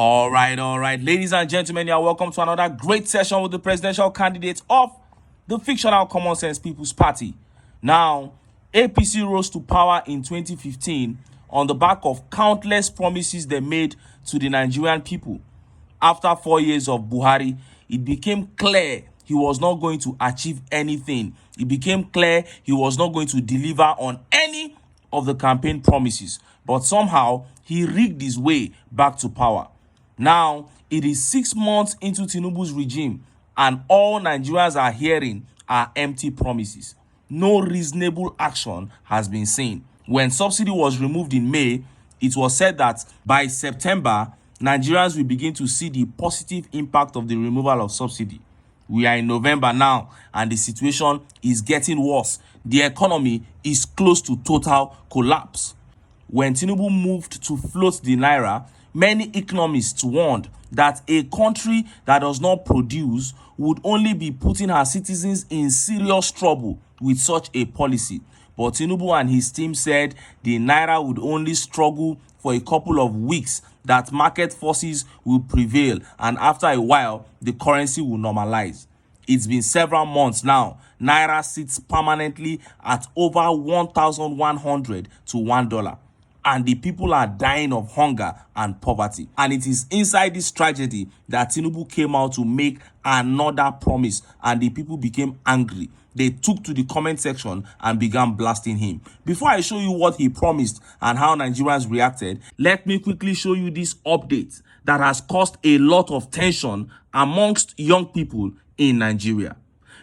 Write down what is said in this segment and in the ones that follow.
All right. Ladies and gentlemen, you are welcome to another great session with the presidential candidate of the fictional Common Sense People's Party. Now, APC rose to power in 2015 on the back of countless promises they made to the Nigerian people. After 4 years of Buhari, it became clear he was not going to achieve anything. It became clear he was not going to deliver on any of the campaign promises. But somehow, he rigged his way back to power. Now, it is 6 months into Tinubu's regime, and all Nigerians are hearing are empty promises. No reasonable action has been seen. When subsidy was removed in May, it was said that by September, Nigerians will begin to see the positive impact of the removal of subsidy. We are in November now, and the situation is getting worse. The economy is close to total collapse. When Tinubu moved to float the naira, many economists warned that a country that does not produce would only be putting her citizens in serious trouble with such a policy. But Tinubu and his team said the naira would only struggle for a couple of weeks, that market forces will prevail, and after a while, the currency will normalize. It's been several months now. Naira sits permanently at over 1,100 to $1. And the people are dying of hunger and poverty. And it is inside this tragedy that Tinubu came out to make another promise, and the people became angry. They took to the comment section and began blasting him. Before I show you what he promised and how Nigerians reacted, let me quickly show you this update that has caused a lot of tension amongst young people in Nigeria.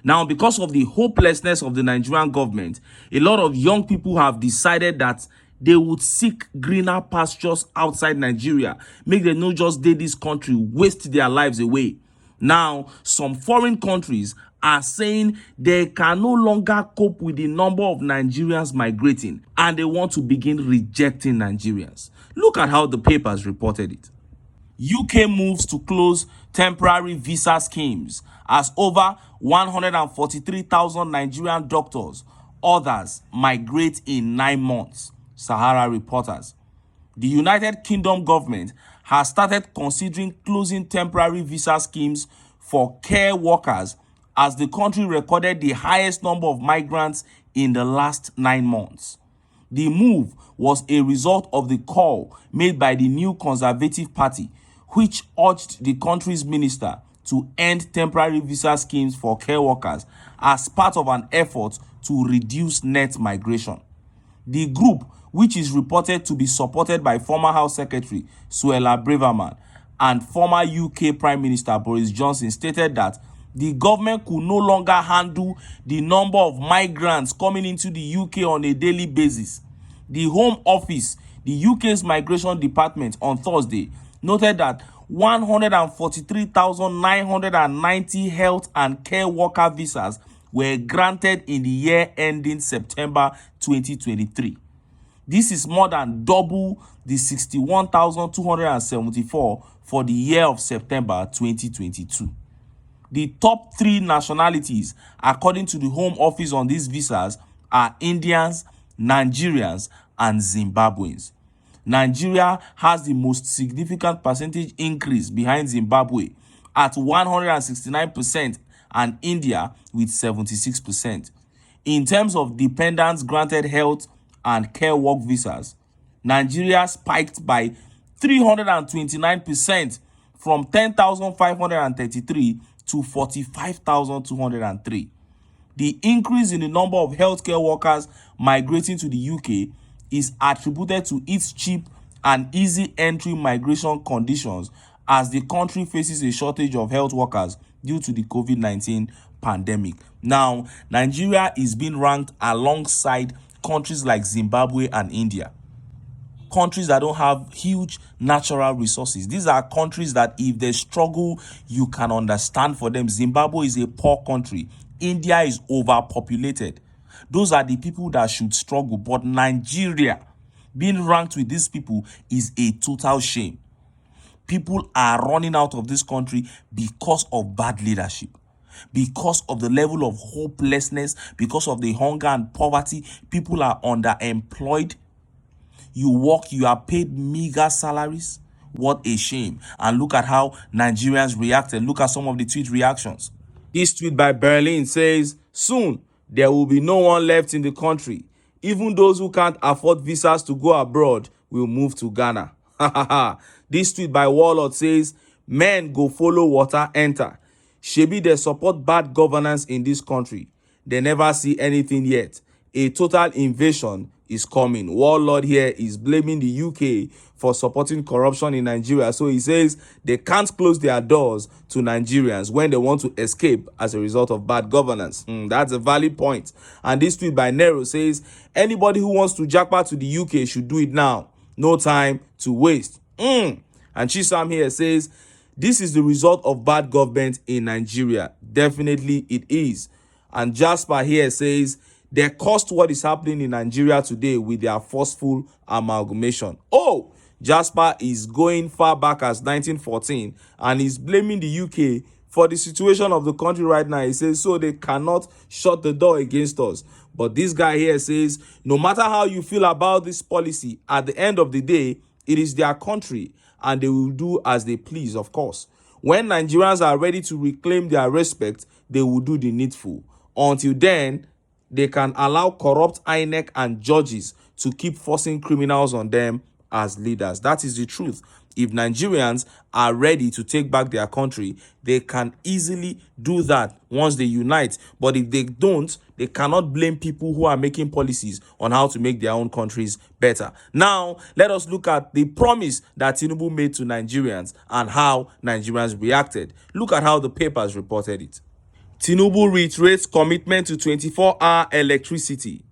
Now, because of the hopelessness of the Nigerian government, a lot of young people have decided that they would seek greener pastures outside Nigeria. Make them not just stay this country, waste their lives away. Now, some foreign countries are saying they can no longer cope with the number of Nigerians migrating, and they want to begin rejecting Nigerians. Look at how the papers reported it. UK moves to close temporary visa schemes as over 143,000 Nigerian doctors, others migrate in 9 months. Sahara reporters. The United Kingdom government has started considering closing temporary visa schemes for care workers as the country recorded the highest number of migrants in the last 9 months. The move was a result of the call made by the new Conservative Party, which urged the country's minister to end temporary visa schemes for care workers as part of an effort to reduce net migration. The group, which is reported to be supported by former House Secretary Suella Braverman and former UK Prime Minister Boris Johnson, stated that the government could no longer handle the number of migrants coming into the UK on a daily basis. The Home Office, the UK's Migration Department, on Thursday noted that 143,990 health and care worker visas were granted in the year ending September 2023. This is more than double the 61,274 for the year of September 2022. The top 3 nationalities, according to the Home Office on these visas, are Indians, Nigerians, and Zimbabweans. Nigeria has the most significant percentage increase behind Zimbabwe at 169% and India with 76%. In terms of dependents granted health and care work visas, Nigeria spiked by 329% from 10,533 to 45,203. The increase in the number of healthcare workers migrating to the UK is attributed to its cheap and easy entry migration conditions as the country faces a shortage of health workers due to the COVID-19 pandemic. Now, Nigeria is being ranked alongside countries like Zimbabwe and India, countries that don't have huge natural resources. These are countries that if they struggle, you can understand for them. Zimbabwe is a poor country. India is overpopulated. Those are the people that should struggle. But Nigeria, being ranked with these people is a total shame. People are running out of this country because of bad leadership, because of the level of hopelessness, because of the hunger and poverty. People are underemployed. You work, you are paid meager salaries. What a shame. And look at how Nigerians reacted. Look at some of the tweet reactions. This tweet by Berlin says, soon there will be no one left in the country. Even those who can't afford visas to go abroad will move to Ghana. This tweet by Warlord says, men go follow water enter. Shebi they support bad governance in this country. They never see anything yet. A total invasion is coming. Warlord here is blaming the UK for supporting corruption in Nigeria. So he says they can't close their doors to Nigerians when they want to escape as a result of bad governance. That's a valid point. And this tweet by Nero says anybody who wants to jackpot to the UK should do it now. No time to waste. And Chisam here says this is the result of bad government in Nigeria. Definitely it is. And Jasper here says they caused what is happening in Nigeria today with their forceful amalgamation. Oh, Jasper is going far back as 1914 and is blaming the UK for the situation of the country right now. He says, so they cannot shut the door against us. But this guy here says, no matter how you feel about this policy, at the end of the day, it is their country and they will do as they please, of course. When Nigerians are ready to reclaim their respect, they will do the needful. Until then, they can allow corrupt INEC and judges to keep forcing criminals on them as leaders. That is the truth. If Nigerians are ready to take back their country, they can easily do that once they unite. But if they don't, they cannot blame people who are making policies on how to make their own countries better. Now, let us look at the promise that Tinubu made to Nigerians and how Nigerians reacted. Look at how the papers reported it. Tinubu reiterates commitment to 24-hour electricity.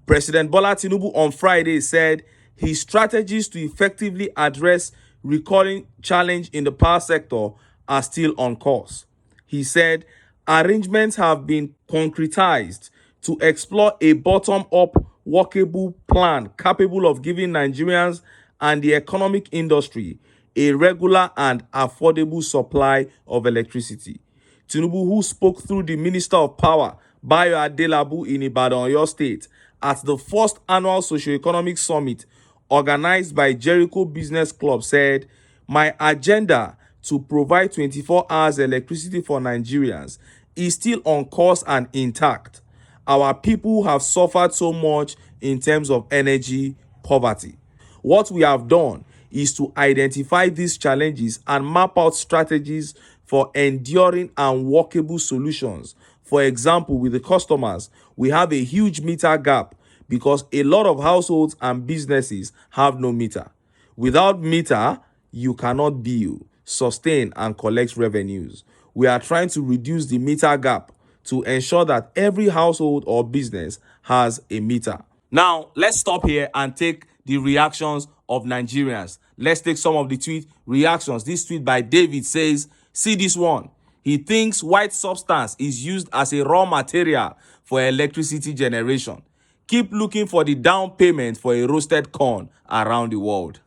President Bola Tinubu on Friday said his strategies to effectively address recurring challenge in the power sector are still on course. He said arrangements have been concretized to explore a bottom-up workable plan capable of giving Nigerians and the economic industry a regular and affordable supply of electricity. Tinubu, who spoke through the Minister of Power, Bayo Adelabu, in Ibadan, Oyo State, at the first annual socio-economic summit organized by Jericho Business Club, said, my agenda to provide 24 hours electricity for Nigerians is still on course and intact. Our people have suffered so much in terms of energy poverty. What we have done is to identify these challenges and map out strategies for enduring and workable solutions. For example, with the customers, we have a huge meter gap because a lot of households and businesses have no meter. Without meter, you cannot bill, sustain, and collect revenues. We are trying to reduce the meter gap to ensure that every household or business has a meter. Now, let's stop here and take the reactions of Nigerians. Let's take some of the tweet reactions. This tweet by David says, see this one. He thinks white substance is used as a raw material for electricity generation. Keep looking for the down payment for a roasted corn around the world.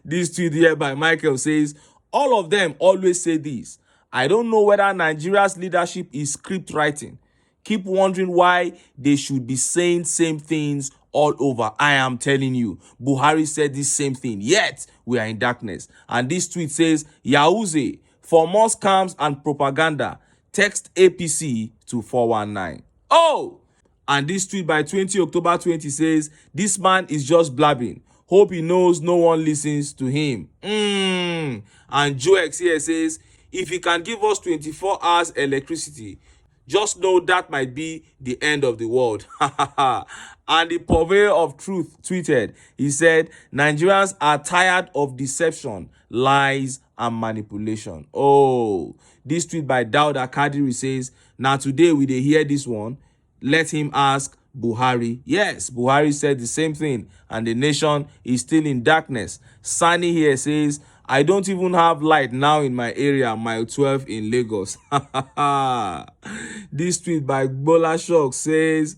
This tweet here by Michael says, all of them always say this. I don't know whether Nigeria's leadership is script writing. Keep wondering why they should be saying same things all over. I am telling you, Buhari said this same thing, yet we are in darkness. And this tweet says, Yauze, for more scams and propaganda, text APC to 419. Oh! And this tweet by 20 October 20 says, this man is just blabbing. Hope he knows no one listens to him. And Joe X here says, if he can give us 24 hours electricity, just know that might be the end of the world. And the purveyor of truth tweeted, he said, Nigerians are tired of deception, lies, and manipulation. Oh, this tweet by Dauda Kadiri says, now today we dey hear this one. Let him ask Buhari. Yes, Buhari said the same thing, and the nation is still in darkness. Sani here says, I don't even have light now in my area, mile 12 in Lagos. This tweet by Bola Shock says,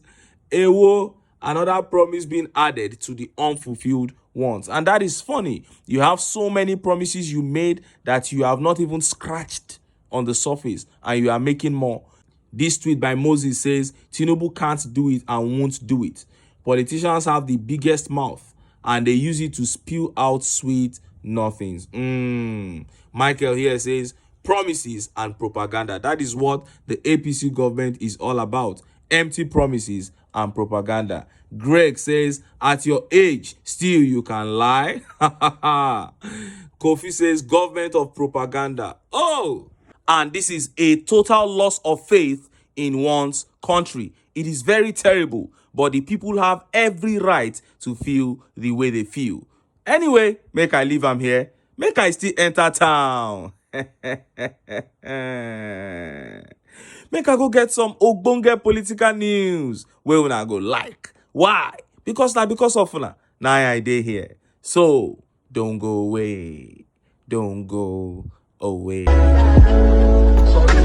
Ewo, another promise being added to the unfulfilled ones. And that is funny. You have so many promises you made that you have not even scratched on the surface, and you are making more. This tweet by Moses says, Tinubu can't do it and won't do it. Politicians have the biggest mouth, and they use it to spew out sweet nothings. Michael here says promises and propaganda. That is what the APC government is all about. Empty promises and propaganda. Greg says, at your age, still you can lie. Kofi says, government of propaganda. Oh, and this is a total loss of faith in one's country. It is very terrible, but the people have every right to feel the way they feel. Anyway, make I leave am here. Make I still enter town. Make I go get some ogbonge political news wey una go like. Why? Because of una. Na I dey here. So, don't go away. Don't go away. Sorry,